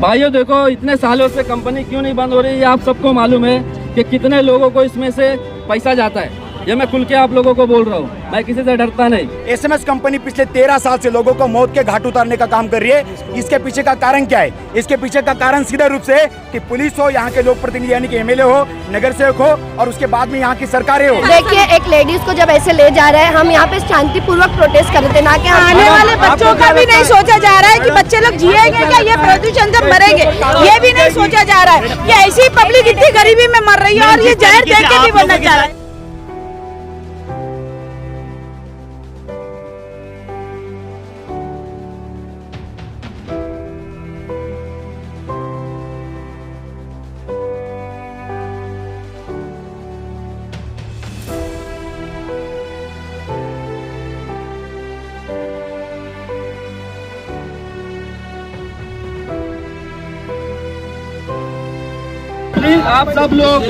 भाइयों देखो, इतने सालों से कंपनी क्यों नहीं बंद हो रही है आप सबको मालूम है कि कितने लोगों को इसमें से पैसा जाता है। ये मैं खुल के आप लोगों को बोल रहा हूँ, मैं किसी से डरता नहीं। एसएमएस कंपनी पिछले 13 साल से लोगों को मौत के घाट उतारने का काम कर रही है। इसके पीछे का कारण क्या है? इसके पीछे का कारण सीधा रूप से कि पुलिस हो, यहाँ के लोक प्रतिनिधि यानी कि एमएलए हो, नगर सेवक हो और उसके बाद में यहाँ की सरकारें हो। देखिए, एक लेडीज को जब ऐसे ले जा रहे हैं, हम यहाँ पे शांतिपूर्वक प्रोटेस्ट कर रहे थे, ना कि आने वाले बच्चों का भी नहीं सोचा जा रहा है कि बच्चे लोग जिएंगे क्या, ये प्रदूषण जब मरेंगे ये भी नहीं सोचा जा रहा है कि ऐसी पब्लिक इतनी गरीबी में मर रही है और ये जहर देख के भी बनना चाह रहा है। आप सब लोग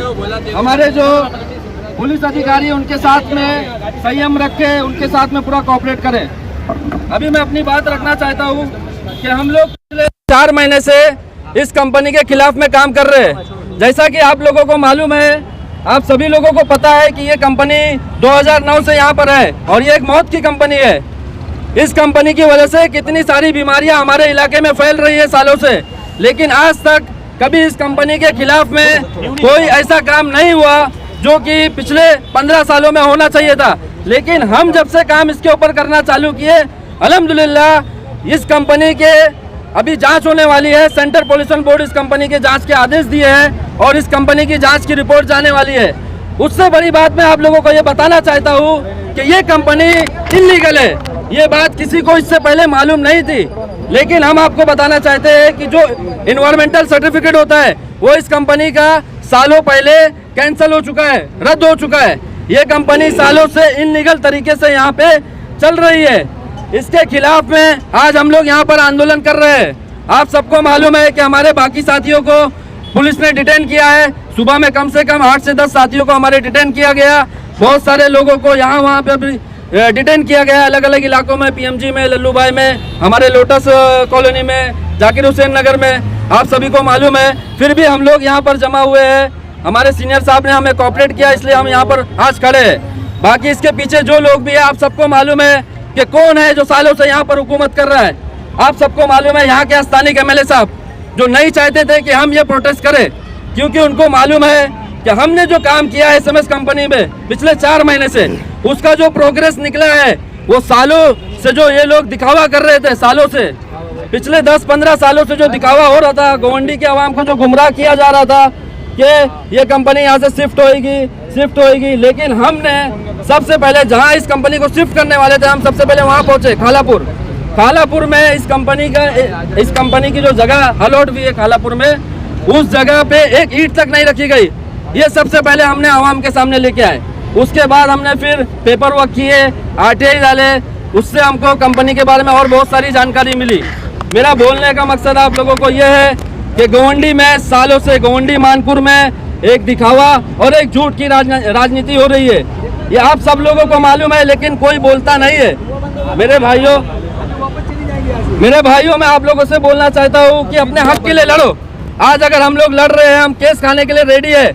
हमारे जो पुलिस अधिकारी उनके साथ में संयम रखें, उनके साथ में पूरा कोऑपरेट करें। अभी मैं अपनी बात रखना चाहता हूँ कि हम लोग पिछले 4 महीने से इस कंपनी के खिलाफ में काम कर रहे हैं। जैसा कि आप लोगों को मालूम है, आप सभी लोगों को पता है कि ये कंपनी 2009 से यहाँ पर है और ये एक मौत की कंपनी है। इस कंपनी की वजह से कितनी सारी बीमारियां हमारे इलाके में फैल रही है सालों से, लेकिन आज तक कभी इस कंपनी के खिलाफ में कोई ऐसा काम नहीं हुआ जो कि पिछले 15 सालों में होना चाहिए था। लेकिन हम जब से काम इसके ऊपर करना चालू किए, अल्हम्दुलिल्लाह इस कंपनी के अभी जांच होने वाली है। सेंट्रल पॉल्यूशन बोर्ड इस कंपनी के जांच के आदेश दिए हैं और इस कंपनी की जांच की रिपोर्ट जाने वाली है। उससे बड़ी बात मैं आप लोगों को ये बताना चाहता हूँ कि ये कंपनी इल्लीगल है। ये बात किसी को इससे पहले मालूम नहीं थी, लेकिन हम आपको बताना चाहते हैं कि जो इन्वायरमेंटल सर्टिफिकेट होता है वो इस कंपनी का सालों पहले कैंसिल हो चुका है, रद्द हो चुका है। ये कंपनी सालों से इल्लीगल तरीके से यहाँ पे चल रही है। इसके खिलाफ में आज हम लोग यहाँ पर आंदोलन कर रहे हैं। आप सबको मालूम है कि हमारे बाकी साथियों को पुलिस ने डिटेन किया है। सुबह में कम से कम 8 से 10 साथियों को हमारे डिटेन किया गया। बहुत सारे लोगों को यहाँ वहाँ पे डिटेन किया गया, अलग अलग इलाकों में, पीएमजी में, लल्लू भाई में, हमारे लोटस कॉलोनी में, जाकिर हुसैन नगर में। आप सभी को मालूम है, फिर भी हम लोग यहाँ पर जमा हुए हैं। हमारे सीनियर साहब ने हमें कोऑपरेट किया, इसलिए हम यहाँ पर आज खड़े हैं। बाकी इसके पीछे जो लोग भी है, आप सबको मालूम है कि कौन है जो सालों से यहाँ पर हुकूमत कर रहा है। आप सबको मालूम है, यहाँ के स्थानीय एमएलए साहब जो नहीं चाहते थे कि हम ये प्रोटेस्ट करें, क्योंकि उनको मालूम है कि हमने जो काम किया है एसएमएस कंपनी में पिछले 4 महीने से, उसका जो प्रोग्रेस निकला है वो सालों से जो ये लोग दिखावा कर रहे थे, सालों से पिछले 10-15 सालों से जो दिखावा हो रहा था, गोवंडी के आवाम को जो गुमराह किया जा रहा था कि ये कंपनी यहाँ से शिफ्ट होएगी, लेकिन हमने सबसे पहले जहाँ इस कंपनी को शिफ्ट करने वाले थे, हम सबसे पहले वहाँ पहुँचे, खालापुर में। इस कंपनी की जो जगह अलॉट हुई है खालापुर में, उस जगह पे एक ईंट तक नहीं रखी गई। ये सबसे पहले हमने आवाम के सामने लेके आए। उसके बाद हमने फिर पेपर वर्क किए, आरटीआई डाले, उससे हमको कंपनी के बारे में और बहुत सारी जानकारी मिली। मेरा बोलने का मकसद आप लोगों को यह है कि गोवंडी में सालों से, गोवंडी मानपुर में एक दिखावा और एक झूठ की राजनीति हो रही है। ये आप सब लोगों को मालूम है, लेकिन कोई बोलता नहीं है। मेरे भाइयों मैं आप लोगों से बोलना चाहता हूँ कि अपने हक के लिए लड़ो। आज अगर हम लोग लड़ रहे हैं, हम केस खाने के लिए रेडी है,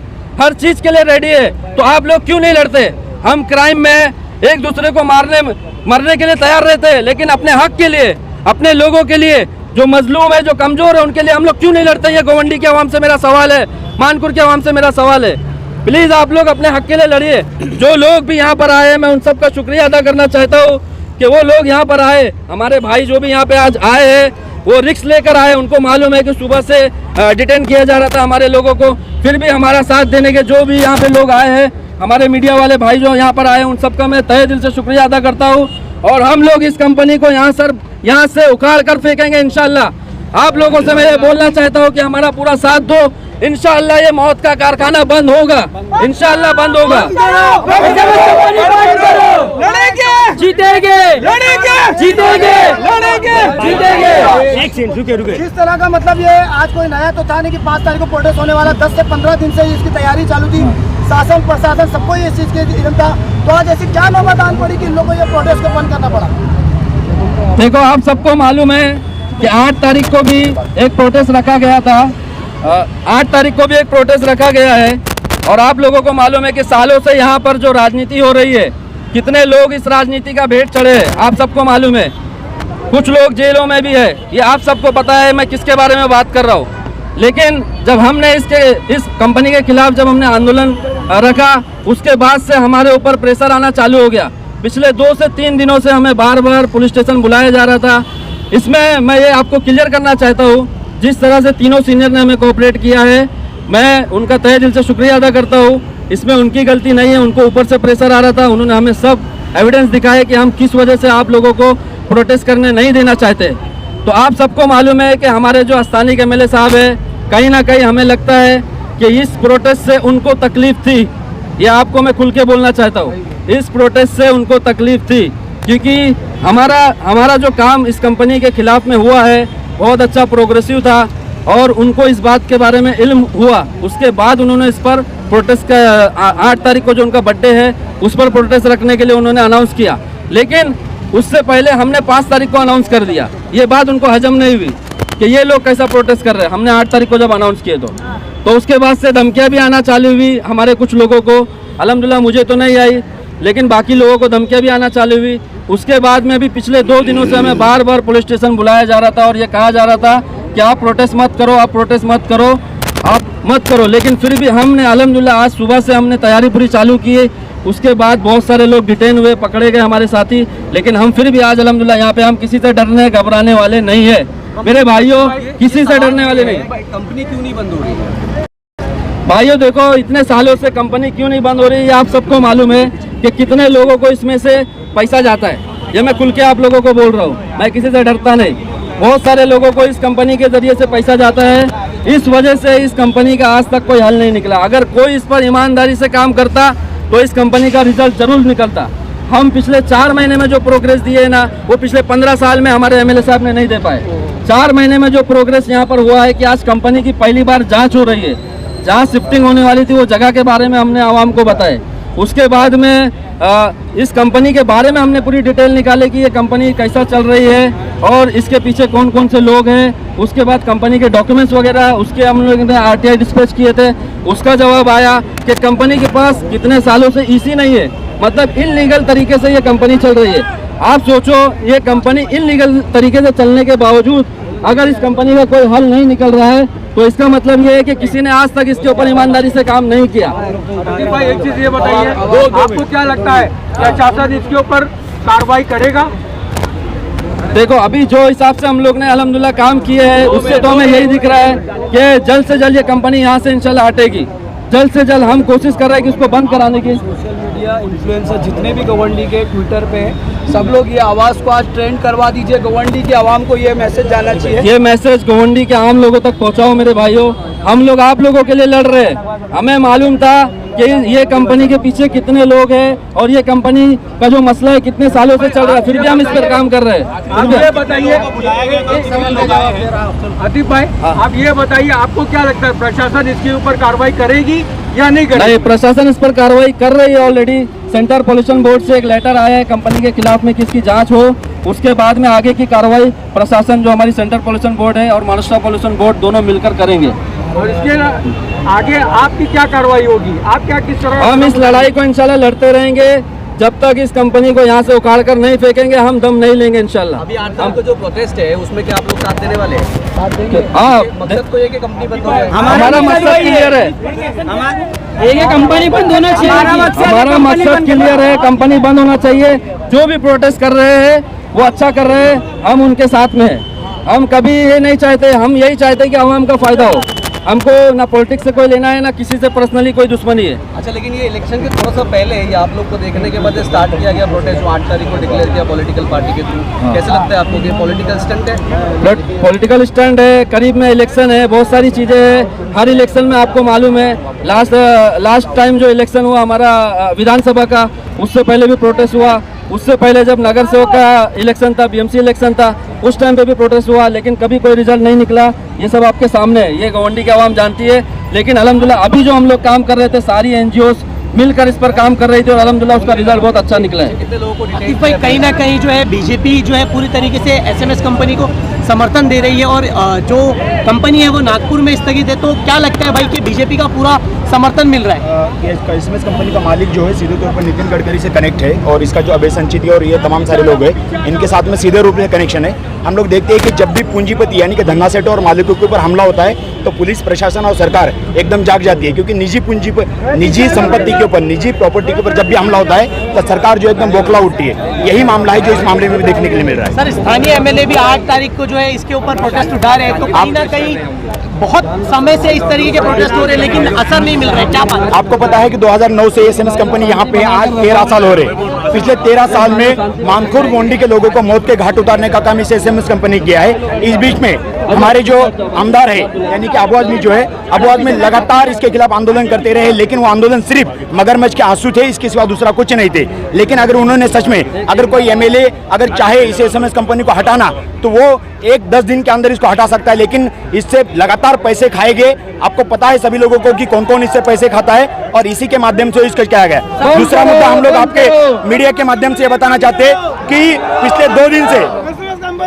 हर चीज के लिए रेडी है, तो आप लोग क्यों नहीं लड़ते? हम क्राइम में एक दूसरे को मरने के लिए तैयार रहते हैं, लेकिन अपने हक के लिए, अपने लोगों के लिए, जो मजलूम है, जो कमजोर है, उनके लिए हम लोग क्यों नहीं लड़ते? ये गोवंडी के आवाम से मेरा सवाल है, मानपुर के आवाम से मेरा सवाल है। प्लीज आप लोग अपने हक के लिए लड़िए। जो लोग भी यहाँ पर आए हैं, मैं उन सबका शुक्रिया अदा करना चाहता हूँ कि वो लोग यहाँ पर आए। हमारे भाई जो भी यहाँ पे आज आए हैं, वो रिस्क लेकर आए। उनको मालूम है कि सुबह से डिटेन किया जा रहा था हमारे लोगों को, फिर भी हमारा साथ देने के जो भी यहाँ पे लोग आए हैं, हमारे मीडिया वाले भाई जो यहाँ पर आए, उन सबका मैं तहे दिल से शुक्रिया अदा करता हूँ। और हम लोग इस कंपनी को यहाँ से उखाड़ कर फेंकेंगे इंशाल्लाह। आप लोगों से मैं ये बोलना चाहता हूँ कि हमारा पूरा साथ दो। इंशाल्लाह ये मौत का कारखाना बंद होगा, इंशाल्लाह बंद होगा। जीतेंगे, जिस तरह का मतलब ये आज कोई नया तो था नहीं कि 5 तारीख को प्रोटेस्ट होने वाला, 10 से 15 दिन से इसकी तैयारी चालू थी। शासन प्रशासन सबको इस चीज के इल्म था, तो आज ऐसी क्या नौबत आन पड़ी कि इन लोगों को ये प्रोटेस्ट को बंद करना पड़ा? देखो, आप सबको मालूम है कि 8 तारीख को भी एक प्रोटेस्ट रखा गया था। 8 तारीख को भी एक प्रोटेस्ट रखा गया है और आप लोगों को मालूम है कि सालों से यहाँ पर जो राजनीति हो रही है, कितने लोग इस राजनीति का भेंट चढ़े हैं, आप सबको मालूम है। कुछ लोग जेलों में भी है, ये आप सबको पता है मैं किसके बारे में बात कर रहा हूँ। लेकिन जब हमने इस कंपनी के खिलाफ जब हमने आंदोलन रखा, उसके बाद से हमारे ऊपर प्रेशर आना चालू हो गया। पिछले 2 से 3 दिनों से हमें बार बार पुलिस स्टेशन बुलाया जा रहा था। इसमें मैं ये आपको क्लियर करना चाहता हूँ, जिस तरह से तीनों सीनियर ने हमें कोऑपरेट किया है, मैं उनका तहे दिल से शुक्रिया अदा करता हूँ। इसमें उनकी गलती नहीं है, उनको ऊपर से प्रेशर आ रहा था। उन्होंने हमें सब एविडेंस दिखाए कि हम किस वजह से आप लोगों को प्रोटेस्ट करने नहीं देना चाहते। तो आप सबको मालूम है कि हमारे जो स्थानीय एमएलए साहब है, कहीं ना कहीं हमें लगता है कि इस प्रोटेस्ट से उनको तकलीफ थी। ये आपको मैं खुल के बोलना चाहता हूँ, इस प्रोटेस्ट से उनको तकलीफ थी, क्योंकि हमारा जो काम इस कंपनी के खिलाफ में हुआ है बहुत अच्छा प्रोग्रेसिव था और उनको इस बात के बारे में इल्म हुआ। उसके बाद उन्होंने इस पर प्रोटेस्ट का 8 तारीख को जो उनका बर्थडे है उस पर प्रोटेस्ट रखने के लिए उन्होंने अनाउंस किया। लेकिन उससे पहले हमने 5 तारीख को अनाउंस कर दिया। ये बात उनको हजम नहीं हुई कि ये लोग कैसा प्रोटेस्ट कर रहे हैं। हमने 8 तारीख को जब अनाउंस किए तो उसके बाद से धमकियाँ भी आना चालू हुई हमारे कुछ लोगों को। अल्हम्दुलिल्लाह मुझे तो नहीं आई, लेकिन बाकी लोगों को धमकियाँ भी आना चालू हुई। उसके बाद में भी पिछले 2 दिनों से हमें बार बार पुलिस स्टेशन बुलाया जा रहा था और ये कहा जा रहा था कि आप प्रोटेस्ट मत करो, आप प्रोटेस्ट मत करो, आप मत करो। लेकिन फिर भी हमने अल्हम्दुलिल्लाह आज सुबह से हमने तैयारी पूरी चालू की है। उसके बाद बहुत सारे लोग डिटेन हुए, पकड़े गए हमारे साथी, लेकिन हम फिर भी आज अल्हम्दुलिल्लाह यहाँ पे हम किसी से डरने घबराने वाले नहीं है। मेरे भाइयों, किसी से डरने वाले नहीं। कंपनी क्यों नहीं बंद हो रही है? भाइयों देखो, इतने सालों से कंपनी क्यों नहीं बंद हो रही है आप सबको मालूम है कि कितने लोगों को इसमें से पैसा जाता है। ये मैं खुल के आप लोगों को बोल रहा हूँ, मैं किसी से डरता नहीं। बहुत सारे लोगों को इस कंपनी के जरिए से पैसा जाता है। इस वजह से इस कंपनी का आज तक कोई हल नहीं निकला। अगर कोई इस पर ईमानदारी से काम करता तो इस कंपनी का रिजल्ट जरूर निकलता। हम पिछले 4 महीने में जो प्रोग्रेस दिए ना, वो पिछले 15 साल में हमारे एमएलए साहब ने नहीं दे पाए। 4 महीने में जो प्रोग्रेस यहाँ पर हुआ है कि आज कंपनी की पहली बार जांच हो रही है। जहाँ शिफ्टिंग होने वाली थी वो जगह के बारे में हमने आवाम को बताए। उसके बाद में इस कंपनी के बारे में हमने पूरी डिटेल निकाले कि ये कंपनी कैसा चल रही है और इसके पीछे कौन कौन से लोग हैं। उसके बाद कंपनी के डॉक्यूमेंट्स वगैरह उसके हम लोगों ने आरटीआई डिस्पैच किए थे। उसका जवाब आया कि कंपनी के पास कितने सालों से ईसी नहीं है, मतलब इनलीगल तरीके से ये कंपनी चल रही है। आप सोचो, ये कंपनी इनलीगल तरीके से चलने के बावजूद अगर इस कंपनी का कोई हल नहीं निकल रहा है तो इसका मतलब ये है कि किसी ने आज तक इसके ऊपर ईमानदारी से काम नहीं किया। भाई एक चीज ये बताइए, आपको क्या लगता है क्या शासन इसके ऊपर कार्रवाई करेगा? देखो, अभी जो हिसाब से हम लोग ने अल्हम्दुलिल्लाह काम किए हैं उससे तो हमें यही दिख रहा है कि जल्द से जल्द ये कंपनी यहाँ से इंशाल्लाह हटेगी। जल्द से जल्द हम कोशिश कर रहे हैं कि उसको बंद कराने की। सोशल मीडिया इन्फ्लुएंसर जितने भी गवंडी के ट्विटर पे सब लोग ये आवाज़ को आज ट्रेंड करवा दीजिए। गवंडी की आवाम को ये मैसेज जाना चाहिए। ये मैसेज गवंडी के आम लोगों तक पहुंचाओ मेरे भाइयों। हम लोग आप लोगों के लिए लड़ रहे हैं। हमें मालूम था कि ये कंपनी के पीछे कितने लोग हैं और ये कंपनी का जो मसला है कितने सालों से चल रहा है, फिर भी हम इस पर काम कर रहे हैं। आप ये बताइए आतिफ भाई, आप ये बताइए आपको क्या लगता है प्रशासन इसके ऊपर कार्रवाई करेगी या नहीं करेगी? नहीं, प्रशासन इस पर कार्रवाई कर रही है। ऑलरेडी सेंट्रल पॉल्यूशन बोर्ड से एक लेटर आया है कंपनी के खिलाफ में कि इसकी जांच हो। उसके बाद में आगे की कार्रवाई प्रशासन, जो हमारी सेंट्रल पॉल्यूशन बोर्ड है और महाराष्ट्र पॉल्यूशन बोर्ड, दोनों मिलकर करेंगे। और इसके आगे आपकी क्या कार्रवाई होगी? आप क्या किस तरह? हम इस लड़ाई को इंशाल्लाह लड़ते रहेंगे जब तक इस कंपनी को यहाँ से उखाड़ कर नहीं फेंकेंगे, हम दम नहीं लेंगे इंशाल्लाह। अभी 8 तारीख को जो प्रोटेस्ट है उसमें क्या आप लोग साथ देने वाले हैं? हाँ, मकसद तो ये कि कंपनी बंद हो जाए। हमारा मकसद क्लियर है। ये कंपनी बंद होना चाहिए। हमारा मकसद क्लियर है, कंपनी बंद होना चाहिए। जो भी प्रोटेस्ट कर रहे हैं वो अच्छा कर रहे हैं, हम उनके साथ में हैं। हम कभी ये नहीं चाहते, हम यही चाहते हैं कि आवाम का फायदा हो। हमको ना पॉलिटिक्स से कोई लेना है, ना किसी से पर्सनली कोई दुश्मनी है। अच्छा, लेकिन ये इलेक्शन के थोड़ा सा पहले ये आप लोग को देखने के बाद स्टार्ट किया गया प्रोटेस्ट, 8 तारीख को डिक्लेयर किया पॉलिटिकल पार्टी के थ्रू। कैसे लगता है आपको कि पॉलिटिकल स्टंट है? पॉलिटिकल स्टैंड है, करीब में इलेक्शन है, बहुत सारी चीज़ें हैं। हर इलेक्शन में आपको मालूम है, लास्ट टाइम जो इलेक्शन हुआ हमारा विधानसभा का, उससे पहले भी प्रोटेस्ट हुआ। उससे पहले जब नगर सेवक का इलेक्शन था, बीएमसी इलेक्शन था, उस टाइम पे भी प्रोटेस्ट हुआ, लेकिन कभी कोई रिजल्ट नहीं निकला। ये सब आपके सामने है, ये गवंडी की आवाम जानती है। लेकिन अल्हम्दुलिल्लाह अभी जो हम लोग काम कर रहे थे, सारी एनजीओस मिलकर इस पर काम कर रही थी और अल्हम्दुलिल्लाह उसका रिजल्ट बहुत अच्छा निकला है। कितने लोगों को आतिफ भाई, कहीं ना कहीं जो है बीजेपी जो है पूरी तरीके से एसएमएस कंपनी को समर्थन दे रही है और जो कंपनी है वो नागपुर में स्थगित है, तो क्या लगता है भाई कि बीजेपी का पूरा समर्थन मिल रहा है? ये एसएमएस कंपनी का मालिक जो है सीधे तौर पर नितिन गडकरी से कनेक्ट है और इसका जो अभय संचित और ये तमाम सारे लोग हैं इनके साथ में सीधे रूप से कनेक्शन है। हम लोग देखते हैं कि जब भी पूंजीपति यानी कि धन्ना सेठ और मालिकों के ऊपर हमला होता है तो पुलिस प्रशासन और सरकार एकदम जाग जाती है, क्योंकि निजी संपत्ति के ऊपर, निजी प्रॉपर्टी के ऊपर जब भी हमला होता है तो सरकार जो एकदम बौखला उठती है। यही मामला है जो इस मामले में भी देखने के लिए मिल रहा है। सर, स्थानीय एमएलए भी 8 तारीख को जो है इसके ऊपर प्रोटेस्ट उठा रहे हैं, तो कहीं ना कहीं बहुत समय से इस तरीके के प्रोटेस्ट हो रहे हैं लेकिन असर नहीं मिल रहा है, क्या बात? आपको पता है कि 2009 से एसएमएस कंपनी यहाँ पे आज 13 साल हो रहे। पिछले 13 साल में मानखुर गोंडी के लोगों को मौत के घाट उतारने का काम इस एसएमएस कंपनी किया है। इस बीच में हमारे जो आमदार है यानी कि अबू आदमी जो है, अबू आदमी लगातार इसके खिलाफ आंदोलन करते रहे, लेकिन वो आंदोलन सिर्फ मगरमच्छ के आंसू थे, इसके सिवा दूसरा कुछ नहीं थे। लेकिन अगर उन्होंने सच में, अगर कोई एमएलए अगर चाहे इस एसएमएस कंपनी को हटाना तो वो 1-10 दिन के अंदर इसको हटा सकता है, लेकिन इससे लगातार पैसे खाएंगे। आपको पता है सभी लोगों को कि कौन कौन इससे पैसे खाता है और इसी के माध्यम से इसका किया गया। दूसरा मुद्दा हम लोग आपके मीडिया के माध्यम से बताना चाहते हैं कि पिछले 2 दिन से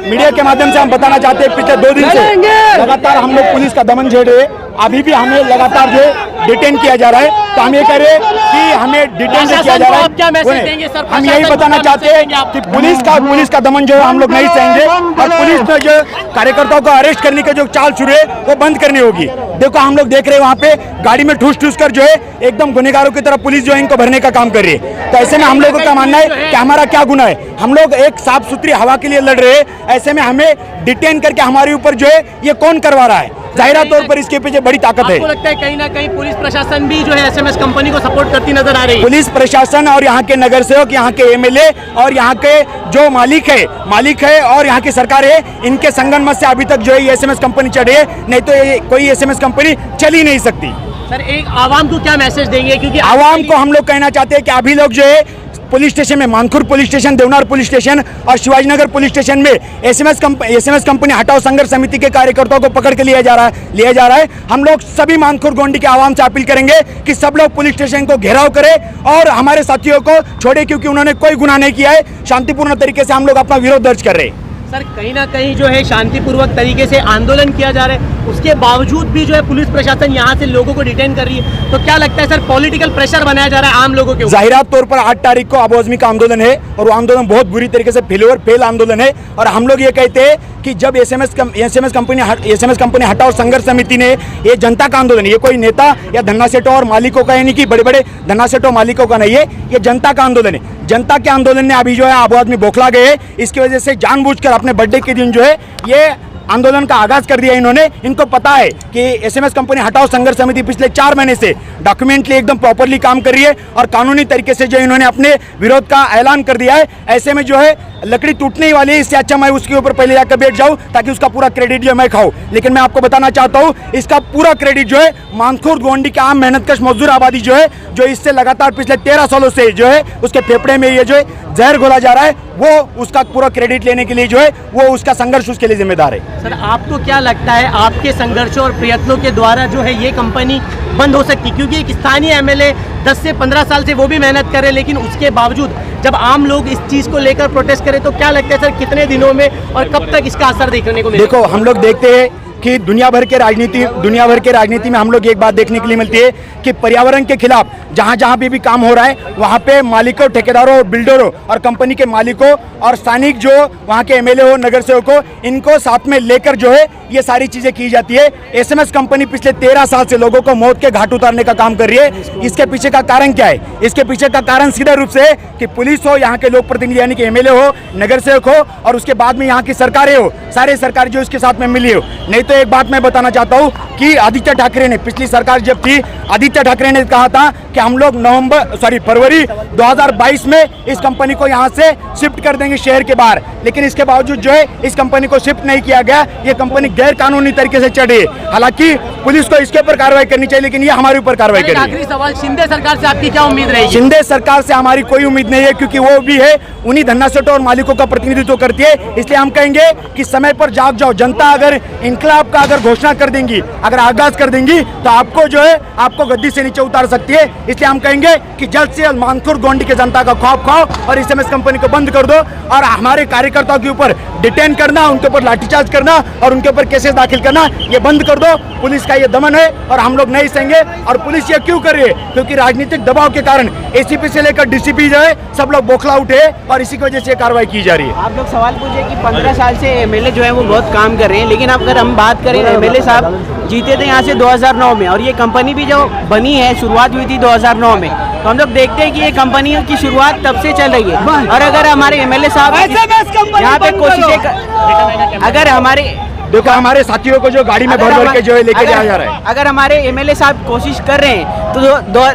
मीडिया के माध्यम से हम बताना चाहते हैं पिछले 2 दिन से लगातार हम लोग पुलिस का दमन झेल रहे हैं। अभी भी हमें लगातार जो डिटेन किया जा रहा है, तो हम ये कह रहे हैं कि हमें डिटेन किया जा रहा है। हम यही बताना चाहते हैं कि पुलिस का दमन जो है हम लोग नहीं सहेंगे और पुलिस ने जो कार्यकर्ताओं को अरेस्ट करने के जो चाल शुरू है वो बंद करनी होगी। देखो हम लोग देख रहे हैं वहाँ पे गाड़ी में ठूस कर जो है एकदम गुनहगारों की तरह पुलिस जो है इनको भरने का काम कर रही है। तो ऐसे में हम लोगों का मानना है कि हमारा क्या गुनाह है? हम लोग एक साफ सुथरी हवा के लिए लड़ रहे हैं, ऐसे में हमें डिटेन करके हमारे ऊपर जो है ये कौन करवा रहा है? जाहिर तौर पर इसके पीछे बड़ी ताकत है। आपको लगता है कहीं ना कहीं पुलिस प्रशासन भी जो है एसएमएस कंपनी को सपोर्ट करती नजर आ रही है? पुलिस प्रशासन और यहाँ के नगर सेवक, यहाँ के एमएलए और यहाँ के जो मालिक है और यहाँ की सरकार है, इनके संगनमत से अभी तक जो है ये एसएमएस कंपनी चढ़ी है, नहीं तो ये कोई एसएमएस कंपनी चल ही नहीं सकती। सर, एक आवाम को क्या मैसेज देंगे? क्योंकि आवाम को हम लोग कहना चाहते हैं कि अभी लोग जो है पुलिस स्टेशन में, Mankhurd police station, Deonar police station और शिवाजीनगर पुलिस स्टेशन में एसएमएस कंपनी हटाओ संघर्ष समिति के कार्यकर्ताओं को पकड़ के लिया जा रहा है। हम लोग सभी मानखुर गोंडी के आवाम से अपील करेंगे कि सब लोग पुलिस स्टेशन को घेराव करें और हमारे साथियों को छोड़े, क्योंकि उन्होंने कोई गुनाह नहीं किया है। शांतिपूर्ण तरीके से हम लोग अपना विरोध दर्ज कर रहे हैं। सर, कहीं ना कहीं जो है शांतिपूर्वक तरीके से आंदोलन किया जा रहा है, उसके बावजूद भी जो है पुलिस प्रशासन यहाँ से लोगों को डिटेन कर रही है, तो क्या लगता है सर पॉलिटिकल प्रेशर बनाया जा रहा है आम लोगों के ऊपर? जाहिर तौर पर 8 तारीख को अबू आदमी का आंदोलन है और वो आंदोलन बहुत बुरी तरीके से फेल आंदोलन है। और हम लोग ये कहते हैं कि जब एसएमएस कंपनी हटाओ संघर्ष समिति ने, ये जनता का आंदोलन, ये कोई नेता या धन्ना सेठों और मालिकों का, यानी कि बड़े बड़े धन्ना सेठों मालिकों का नहीं है, ये जनता का आंदोलन है। जनता के आंदोलन ने अभी जो है अबू आदमी बौखला गए, इसकी वजह से जानबूझकर अपने बर्थडे के दिन जो है ये आंदोलन का आगाज कर दिया इन्होंने। इनको पता है कि एसएमएस कंपनी हटाओ संघर्ष समिति पिछले 4 महीने से डॉक्यूमेंटली एकदम प्रॉपरली काम कर रही है और कानूनी तरीके से जो इन्होंने अपने विरोध का ऐलान कर दिया है। ऐसे में जो है लकड़ी टूटने ही वाली है, इससे अच्छा मैं उसके ऊपर पहले जाकर बैठ जाऊं ताकि उसका पूरा क्रेडिट जो मैं खाऊं। लेकिन मैं आपको बताना चाहता हूं इसका पूरा क्रेडिट जो है मानखुर गोंडी के आम मेहनतकश मजदूर आबादी जो है, जो इससे लगातार पिछले 13 सालों से जो है उसके फेफड़े में ये जो है जहर घोला जा रहा है, वो उसका पूरा क्रेडिट लेने के लिए जो है वो उसका संघर्ष उसके लिए जिम्मेदार है। सर, आपको क्या लगता है आपके संघर्षों और प्रयत्नों के द्वारा जो है ये कंपनी बंद हो सकती? क्योंकि एक स्थानीय एमएलए 10 से 15 साल से वो भी मेहनत करे, लेकिन उसके बावजूद जब आम लोग इस चीज को लेकर प्रोटेस्ट करें तो क्या लगता है सर कितने दिनों में और कब तक इसका असर देखने को मिलेगा? देखो हम लोग देखते हैं कि दुनिया भर के राजनीति में हम लोग एक बात देखने के लिए मिलती है कि पर्यावरण के खिलाफ जहाँ जहाँ भी काम हो रहा है वहाँ पे मालिकों, ठेकेदारों और बिल्डरों और कंपनी के मालिकों और स्थानिक जो वहाँ के एमएलए हो, नगर सेवक हो, इनको साथ में लेकर जो है ये सारी चीजें की जाती है। एसएमएस कंपनी पिछले 13 साल से लोगों को मौत के घाट उतारने का काम कर रही है। इसके पीछे का कारण क्या है? इसके पीछे का कारण सीधा रूप से है कि पुलिस हो, यहाँ के लोक प्रतिनिधि यानी कि एमएलए हो, नगर सेवक हो और उसके बाद में यहाँ की सरकारें हो, सारे सरकार जो इसके साथ में मिली हो। नहीं तो एक बात मैं बताना चाहता हूँ कि आदित्य ठाकरे ने, पिछली सरकार जब थी, आदित्य ठाकरे ने कहा था कि हम लोग फरवरी 2022 में इस कंपनी को यहाँ से शिफ्ट कर देंगे शहर के बाहर, लेकिन इसके बावजूद जो है इस कंपनी को शिफ्ट नहीं किया गया। ये कंपनी गैर कानूनी तरीके से चढ़ी। हालांकि पुलिस को इसके ऊपर कार्रवाई करनी चाहिए, लेकिन ये हमारे ऊपर कार्रवाई एक करेगी। आखिरी सवाल, शिंदे सरकार से आपकी क्या उम्मीद रहेगी? शिंदे सरकार से हमारी कोई उम्मीद नहीं है, क्योंकि वो भी है उन्हीं धन्नासेठों और मालिकों का प्रतिनिधित्व करती है। इसलिए हम कहेंगे कि समय पर जाग जाओ। जनता अगर इनकलाब का अगर घोषणा कर देंगी, अगर आगाज कर देंगी, तो आपको जो है आपको गद्दी से नीचे उतार सकती है। इसलिए हम कहेंगे कि जल्द से जल्द मानखुर्द गोंडी के जनता का खौफ खाओ और SMS कंपनी को बंद कर दो, और हमारे कार्यकर्ताओं के ऊपर डिटेन करना, उनके ऊपर लाठीचार्ज करना और उनके ऊपर केसेस दाखिल करना, ये बंद कर दो। पुलिस का ये दमन है और हम लोग नहीं सहेंगे। और पुलिस ये क्यों कर रही है? क्योंकि राजनीतिक दबाव के कारण ACP से लेकर DCP जो है सब लोग बौखला उठे और इसी की वजह से कार्रवाई की जा रही है। आप लोग सवाल पूछे कि 15 साल से MLA जो है वो बहुत काम कर रहे हैं, लेकिन अगर हम बात करें, MLA साहब जीते थे यहाँ से 2009 में, और ये कंपनी भी जो बनी है शुरुआत हुई थी 2009 में, तो हम लोग देखते हैं कि ये कंपनी की शुरुआत तब से चल रही है। और अगर हमारे MLA साहब यहाँ पे कोशिशें, अगर हमारे देखो हमारे साथियों को जो गाड़ी में भर भर के जो है लेके जाया जा रहा है, अगर हमारे MLA साहब कोशिश कर रहे हैं तो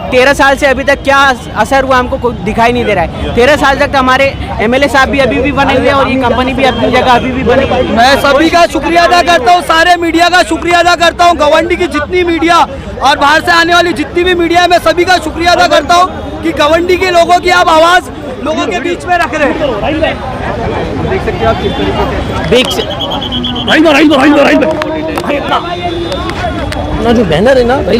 13 साल से अभी तक क्या असर हुआ हमको कोई दिखाई नहीं दे रहा है। 13 साल तक हमारे MLA साहब भी अभी भी बने हुए हैं और ये कंपनी भी अपनी जगह अभी भी बनी हुई है। मैं सभी का शुक्रिया अदा करता हूँ, सारे मीडिया का शुक्रिया अदा करता हूँ, गवंडी की जितनी मीडिया और बाहर से आने वाली जितनी भी मीडिया है, मैं सभी का शुक्रिया अदा करता हूँ कि गवंडी के लोगों की आप आवाज़ लोगों के बीच में रख रहे हैं। देख सकते हो आप किस तरीके से ना जो बैनर है ना भाई,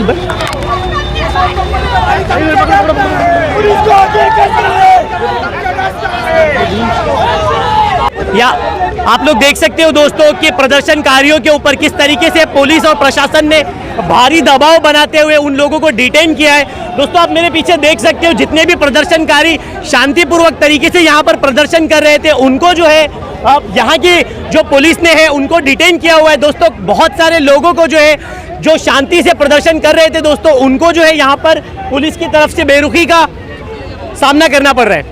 या आप लोग देख सकते हो दोस्तों कि प्रदर्शनकारियों के ऊपर किस तरीके से पुलिस और प्रशासन ने भारी दबाव बनाते हुए उन लोगों को डिटेन किया है। दोस्तों आप मेरे पीछे देख सकते हो, जितने भी प्रदर्शनकारी शांतिपूर्वक तरीके से यहाँ पर प्रदर्शन कर रहे थे, उनको जो है यहाँ की जो पुलिस ने है उनको डिटेन किया हुआ है। दोस्तों बहुत सारे लोगों को जो है जो शांति से प्रदर्शन कर रहे थे दोस्तों, उनको जो है यहाँ पर पुलिस की तरफ से बेरुखी का सामना करना पड़ रहा है।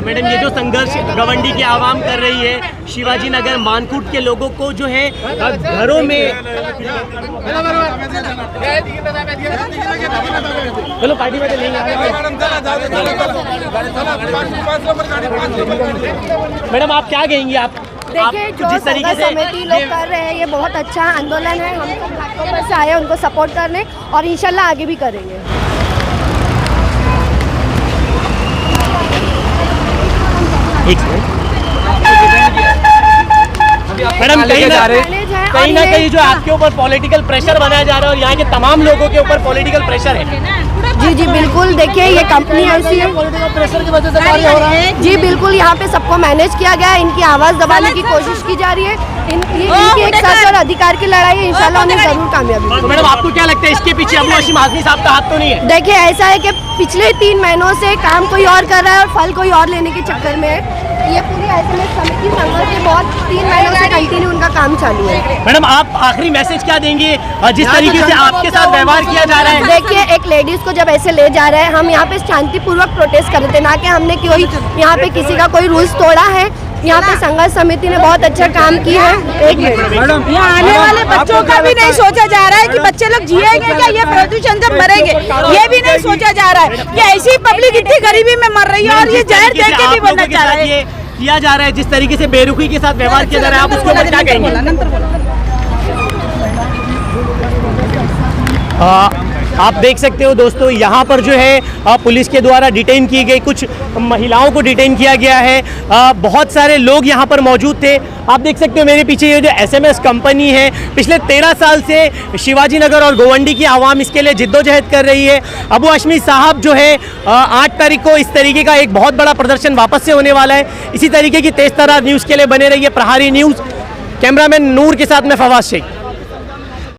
मैडम, ये जो संघर्ष गवंडी की आवाम कर रही है, शिवाजी नगर मानखुर्द के लोगों को जो है घरों में, चलो पार्टी में नहीं मैडम, आप क्या कहेंगी? आप देखिए, जो जिस तरीके से समिति लोग कर रहे हैं ये बहुत अच्छा आंदोलन है। हम सब घाटों पर से आए उनको सपोर्ट करने और इंशाल्लाह आगे भी करेंगे। मैडम, कहीं ना कहीं जो आपके ऊपर पॉलिटिकल प्रेशर बनाया जा रहा है और यहाँ के तमाम लोगों के ऊपर पॉलिटिकल प्रेशर है। जी जी बिल्कुल, देखिए ये कंपनी ऐसी है, प्रेशर की वजह से कार्य हो रहा है। जी बिल्कुल, यहाँ पे सबको मैनेज किया गया है, इनकी आवाज़ दबाने की कोशिश की जा रही है। इनकी एक सच और अधिकार की लड़ाई है, इंशाल्लाह उन्हें जरूर कामयाबी। तो मैडम, आपको क्या लगता है इसके पीछे अबू हाशिम आज़मी साहब का हाथ तो नहीं है? देखिए, ऐसा है कि पिछले 3 महीनों से काम कोई और कर रहा है और फल कोई और लेने के चक्कर में है। ये पूरी SMS समिति संघर्ष के बहुत 3 महीनों से कंटिन्यू उनका काम चालू है। मैडम, आप आखिरी मैसेज क्या देंगे जिस तरीके से आपके साथ व्यवहार किया जा रहा है? देखिए, एक लेडीज को जब ऐसे ले जा रहे हैं, हम यहाँ पे शांतिपूर्वक प्रोटेस्ट कर रहे थे, ना कि हमने कोई यहाँ पे किसी का कोई रूल्स तोड़ा है। यहाँ पे संघर्ष समिति ने बहुत अच्छा काम किया है। एक मिनट, यहाँ आने वाले बच्चों का भी नहीं सोचा जा रहा है कि बच्चे लोग जिएंगे क्या, ये प्रदूषण जब मरेंगे, ये भी नहीं सोचा जा रहा है कि ऐसी पब्लिक इतनी गरीबी में मर रही है और ये जहर दे के भी बनना चाह रहा है। किया जा रहा है जिस तरीके से बेरुखी के साथ व्यवहार किया जा रहा है, आप उसको क्या कहेंगे? आप देख सकते हो दोस्तों, यहाँ पर जो है पुलिस के द्वारा डिटेन की गई कुछ महिलाओं को डिटेन किया गया है। बहुत सारे लोग यहाँ पर मौजूद थे। आप देख सकते हो मेरे पीछे ये जो SMS कंपनी है, पिछले 13 साल से शिवाजी नगर और गोवंडी की आवाम इसके लिए जिद्दोजहद कर रही है। अबू हाशमी साहब जो है 8 तारीख को इस तरीके का एक बहुत बड़ा प्रदर्शन वापस से होने वाला है। इसी तरीके की तेज तरार न्यूज़ के लिए बने रहिए प्रहारी न्यूज़। कैमरामैन नूर के साथ में फवाद शेख।